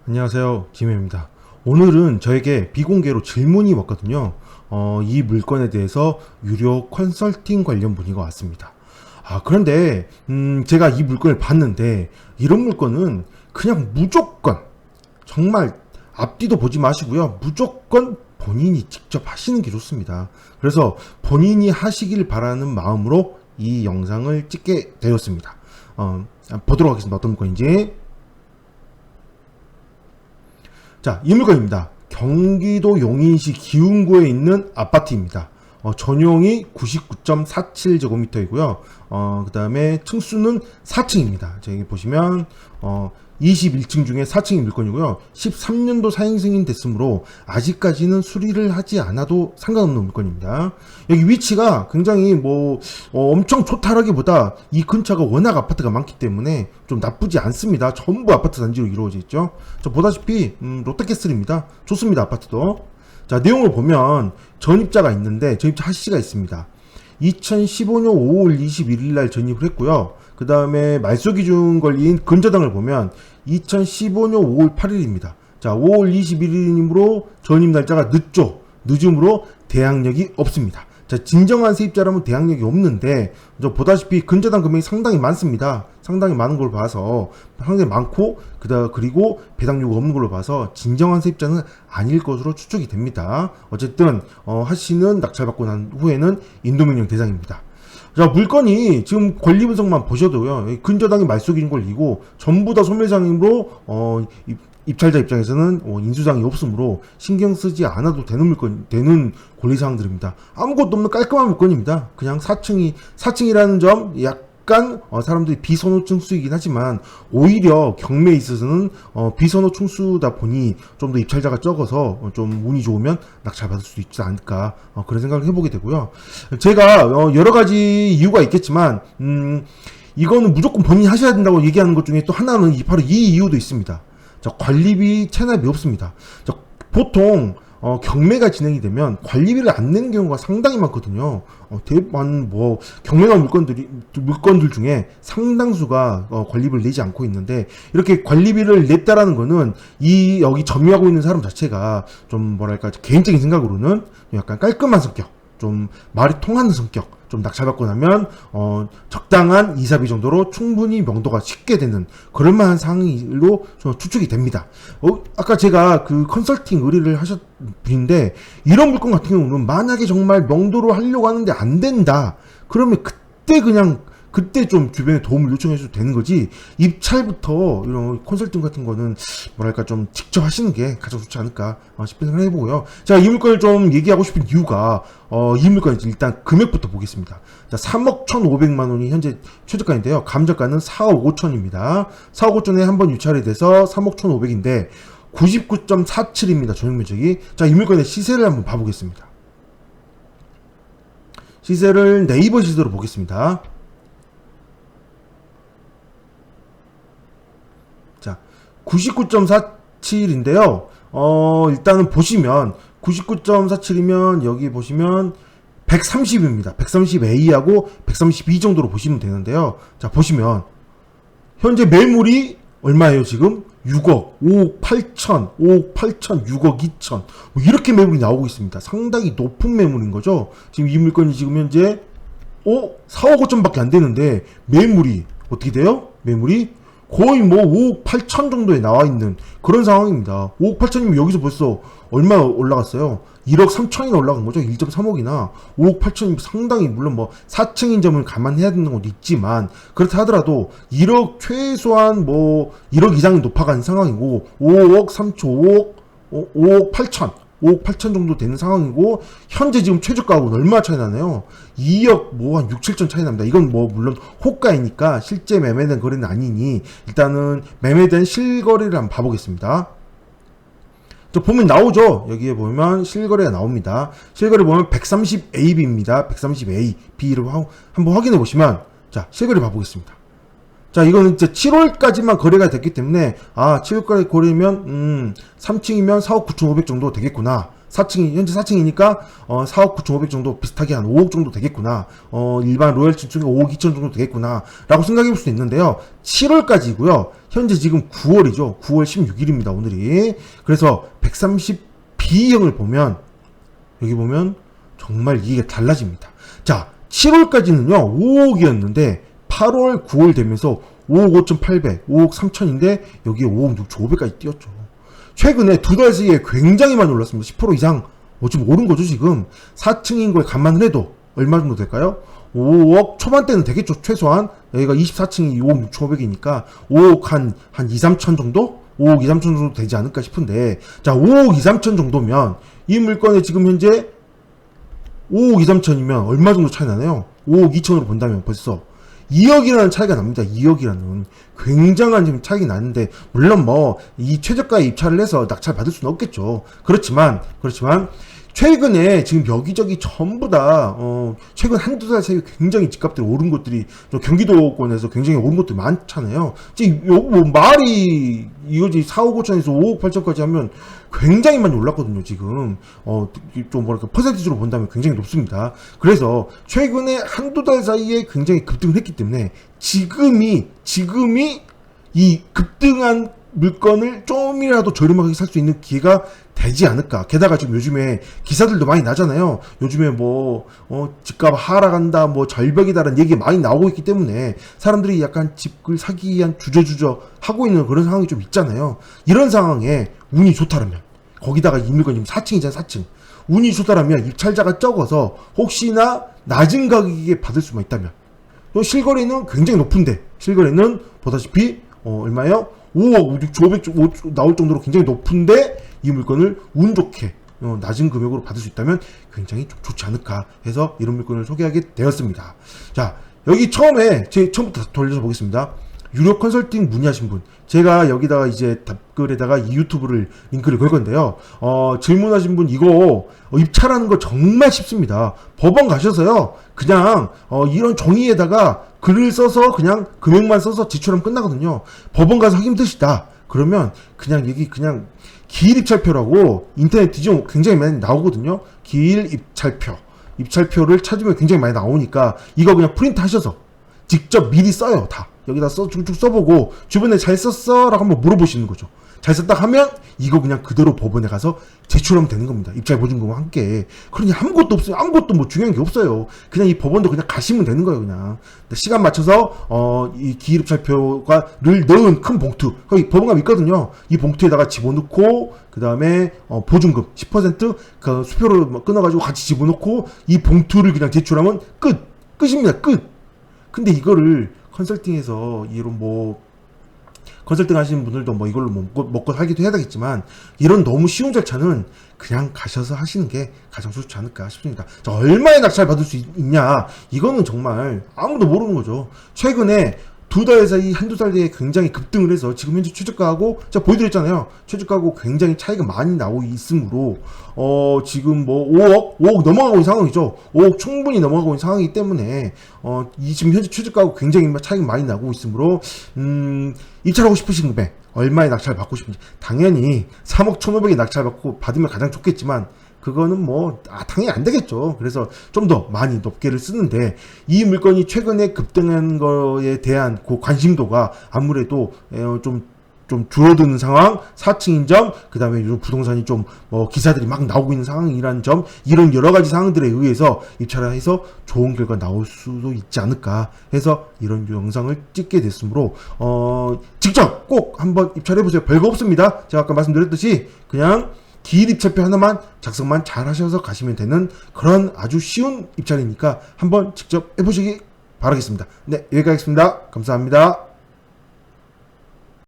안녕하세요, 김혜입니다. 오늘은 저에게 비공개로 질문이 왔거든요. 이 물건에 대해서 유료 컨설팅 관련 문의가 왔습니다. 그런데 제가 이 물건을 봤는데 이런 물건은 그냥 무조건 정말 앞뒤도 보지 마시고요. 무조건 본인이 직접 하시는 게 좋습니다. 그래서 본인이 하시길 바라는 마음으로 이 영상을 찍게 되었습니다. 보도록 하겠습니다. 어떤 물건인지. 자, 이 물건입니다. 경기도 용인시 기흥구에 있는 아파트입니다. 전용이 99.47제곱미터이고요. 그 다음에 층수는 4층입니다. 자, 여기 보시면, 21층 중에 4층이 물건이고요. 13년도 사행 승인 됐으므로 아직까지는 수리를 하지 않아도 상관없는 물건입니다. 여기 위치가 굉장히 엄청 좋다라기보다 이 근처가 워낙 아파트가 많기 때문에 좀 나쁘지 않습니다. 전부 아파트 단지로 이루어져 있죠. 저 보다시피 롯데캐슬입니다. 좋습니다. 아파트도. 자, 내용을 보면 전입자가 있는데 전입자 하씨가 있습니다. 2015년 5월 21일 날 전입을 했고요. 그 다음에 말소 기준 걸린 근저당을 보면 2015년 5월 8일입니다. 자, 5월 21일이므로 전입 날짜가 늦음으로 대항력이 없습니다. 자, 진정한 세입자라면 대항력이 없는데, 보다시피 근저당 금액이 상당히 많습니다. 상당히 많은 걸 봐서, 상당히 많고, 그리고 배당료가 없는 걸로 봐서, 진정한 세입자는 아닐 것으로 추측이 됩니다. 어쨌든, 하씨는 낙찰받고 난 후에는 인도명령 대상입니다. 자, 물건이 지금 권리 분석만 보셔도요, 근저당이 말소기준 걸리고, 전부 다 소멸상이므로, 입찰자 입장에서는 인수상이 없으므로 신경 쓰지 않아도 되는 권리사항들입니다. 아무것도 없는 깔끔한 물건입니다. 그냥 4층이라는 점, 약간, 사람들이 비선호 층수이긴 하지만, 오히려 경매에 있어서는, 비선호 층수다 보니, 좀 더 입찰자가 적어서, 좀 운이 좋으면 낙찰받을 수도 있지 않을까, 그런 생각을 해보게 되고요. 제가, 여러 가지 이유가 있겠지만, 이거는 무조건 본인이 하셔야 된다고 얘기하는 것 중에 또 하나는 바로 이 이유도 있습니다. 자, 관리비 체납이 없습니다. 자, 보통 경매가 진행이 되면 관리비를 안 내는 경우가 상당히 많거든요. 경매가 물건들 중에 상당수가 관리비를 내지 않고 있는데, 이렇게 관리비를 냈다라는 거는 여기 점유하고 있는 사람 자체가 좀 개인적인 생각으로는 약간 깔끔한 성격, 좀 말이 통하는 성격, 좀 낙찰받고 나면 적당한 이사비 정도로 충분히 명도가 쉽게 되는 그럴만한 상황으로 추측이 됩니다. 아까 제가 그 컨설팅 의뢰를 하셨 분인데, 이런 물건 같은 경우는 만약에 정말 명도로 하려고 하는데 안 된다, 그러면 그때 좀 주변에 도움을 요청해줘도 되는 거지, 입찰부터 이런 컨설팅 같은 거는 좀 직접 하시는 게 가장 좋지 않을까 싶은 생각을 해보고요. 자, 이 물건을 좀 얘기하고 싶은 이유가, 이 물건 일단 금액부터 보겠습니다. 자, 3억 1,500만 원이 현재 최저가인데요. 감정가는 4억 5천입니다. 4억 5천에 한번 유찰이 돼서 3억 1,500인데 99.47입니다. 전용 면적이. 자, 이 물건의 시세를 한번 봐보겠습니다. 시세를 네이버 시세로 보겠습니다. 자, 99.47인데요. 일단은 보시면 99.47이면 여기 보시면 130입니다. 130A하고 132 정도로 보시면 되는데요. 자, 보시면 현재 매물이 얼마예요, 지금? 6억, 5억 8천, 5억 8천, 6억 2천. 이렇게 매물이 나오고 있습니다. 상당히 높은 매물인 거죠. 지금 이 물건이 지금 현재 4억 5천밖에 안 되는데 매물이 어떻게 돼요? 매물이 거의 5억 8천 정도에 나와 있는 그런 상황입니다. 5억 8천이면 여기서 벌써 얼마 올라갔어요? 1억 3천이나 올라간 거죠. 1.3억이나 5억 8천이면 상당히, 물론 4층인 점을 감안해야 되는 것도 있지만, 그렇다 하더라도 1억 최소한 1억 이상이 높아간 상황이고, 5억 3천, 5억 8천 5억 8천 정도 되는 상황이고, 현재 지금 최저가하고는 얼마 차이 나나요? 2억 한 6, 7천 차이 납니다. 이건 물론 호가이니까 실제 매매된 거래는 아니니, 일단은 매매된 실거래를 한번 봐보겠습니다. 보면 나오죠. 여기에 보면 실거래가 나옵니다. 실거래 보면 130AB입니다. 130A, B를 한번 확인해 보시면, 자, 실거래 봐보겠습니다. 자, 이거는 이제 7월까지만 거래가 됐기 때문에, 7월까지 거래면, 3층이면 4억 9,500 정도 되겠구나. 4층이 현재 4층이니까 4억 9,500 정도 비슷하게 한 5억 정도 되겠구나. 일반 로열 층이 5억 2천 정도 되겠구나라고 생각해 볼 수 있는데요. 7월까지고요. 현재 지금 9월이죠. 9월 16일입니다. 오늘이. 그래서 130B형을 보면 여기 보면 정말 이게 달라집니다. 자, 7월까지는요 5억이었는데 8월, 9월 되면서 5억 5,800, 5억 3천인데 여기에 5억 6,500까지 뛰었죠. 최근에 두 달 사이에 굉장히 많이 올랐습니다. 10% 이상 좀 오른 거죠 지금. 4층인 걸 감안을 해도 얼마 정도 될까요? 5억 초반대는 되겠죠. 최소한 여기가 24층이 5억 6,500이니까 5억 한 2, 3천 정도? 5억 2, 3천 정도 되지 않을까 싶은데, 자 5억 2, 3천 정도면 이 물건에 지금 현재 5억 2, 3천이면 얼마 정도 차이 나나요? 5억 2천으로 본다면 벌써 2억이라는 차이가 납니다. 2억이라는 굉장한 지금 차이가 나는데, 물론 뭐 이 최저가에 입찰을 해서 낙찰 받을 수는 없겠죠. 그렇지만 최근에 지금 여기저기 전부 다 최근 한두 달 사이에 굉장히 집값들이 오른 것들이 좀 경기도권에서 굉장히 오른 것들이 많잖아요. 지금 뭐 말이 이거지 4억 5천에서 5억 8천까지 하면 굉장히 많이 올랐거든요. 지금 좀 뭐랄까 퍼센티지로 본다면 굉장히 높습니다. 그래서 최근에 한두 달 사이에 굉장히 급등을 했기 때문에 지금이 이 급등한 물건을 좀이라도 저렴하게 살 수 있는 기회가 되지 않을까. 게다가 지금 요즘에 기사들도 많이 나잖아요. 요즘에 뭐 집값 하락한다, 뭐 절벽이다라는 얘기가 많이 나오고 있기 때문에 사람들이 약간 집을 사기 위한 주저주저 하고 있는 그런 상황이 좀 있잖아요. 이런 상황에 운이 좋다라면, 거기다가 이 물건이 4층이잖아요. 4층 운이 좋다라면 입찰자가 적어서 혹시나 낮은 가격에 받을 수만 있다면, 또 실거래는 굉장히 높은데, 실거래는 보다시피 얼마예요? 5억 6,500 나올 정도로 굉장히 높은데 이 물건을 운 좋게 낮은 금액으로 받을 수 있다면 굉장히 좀 좋지 않을까 해서 이런 물건을 소개하게 되었습니다. 자, 여기 처음부터 돌려서 보겠습니다. 유료 컨설팅 문의하신 분, 제가 여기다가 이제 답글에다가 이 유튜브를 링크를 걸 건데요. 질문하신 분, 이거 입찰하는 거 정말 쉽습니다. 법원 가셔서요, 그냥 이런 종이에다가 글을 써서 그냥 금액만 써서 지출하면 끝나거든요. 법원 가서 하기 힘드시다 그러면 그냥 여기 그냥 기일 입찰표라고 인터넷 뒤지면 굉장히 많이 나오거든요. 기일 입찰표를 찾으면 굉장히 많이 나오니까 이거 그냥 프린트 하셔서 직접 미리 써요. 다 여기다 쭉쭉 써보고 주변에 잘 썼어? 라고 한번 물어보시는 거죠. 잘 썼다 하면 이거 그냥 그대로 법원에 가서 제출하면 되는 겁니다. 입찰 보증금과 함께. 그러니 아무것도 없어요. 아무것도 뭐 중요한 게 없어요. 그냥 이 법원도 그냥 가시면 되는 거예요. 그냥 시간 맞춰서 이 기일입찰표를 넣은 큰 봉투, 거기 법원감 있거든요. 이 봉투에다가 집어넣고 그 다음에 보증금 10% 수표를 끊어가지고 같이 집어넣고 이 봉투를 그냥 제출하면 끝입니다. 끝. 근데 이거를 컨설팅에서 이런 컨설팅 하시는 분들도 이걸로 먹고 살기도 해야 되겠지만, 이런 너무 쉬운 절차는 그냥 가셔서 하시는 게 가장 좋지 않을까 싶습니다. 자, 얼마에 낙찰 받을 수 있냐? 이거는 정말 아무도 모르는 거죠. 최근에 두 달 사이, 한두 달 뒤에 굉장히 급등을 해서 지금 현재 최저가하고, 제가 보여드렸잖아요. 최저가하고 굉장히 차이가 많이 나오고 있으므로, 지금 5억 넘어가고 있는 상황이죠. 5억 충분히 넘어가고 있는 상황이기 때문에, 지금 현재 최저가하고 굉장히 차이가 많이 나고 있으므로, 입찰하고 싶으신 금액, 얼마에 낙찰 받고 싶은지, 당연히 3억 1,500에 낙찰 받으면 가장 좋겠지만, 그거는 당연히 안 되겠죠. 그래서 좀 더 많이 높게를 쓰는데, 이 물건이 최근에 급등한 거에 대한 그 관심도가 아무래도 좀 줄어드는 상황, 4층인 점, 그 다음에 요즘 부동산이 좀 기사들이 막 나오고 있는 상황이라는 점, 이런 여러 가지 상황들에 의해서 입찰을 해서 좋은 결과 나올 수도 있지 않을까 해서 이런 영상을 찍게 됐으므로, 직접 꼭 한번 입찰해보세요. 별거 없습니다. 제가 아까 말씀드렸듯이 그냥 기일 입찰표 하나만 작성만 잘 하셔서 가시면 되는 그런 아주 쉬운 입찰이니까 한번 직접 해보시기 바라겠습니다. 네, 여기까지 하겠습니다. 감사합니다.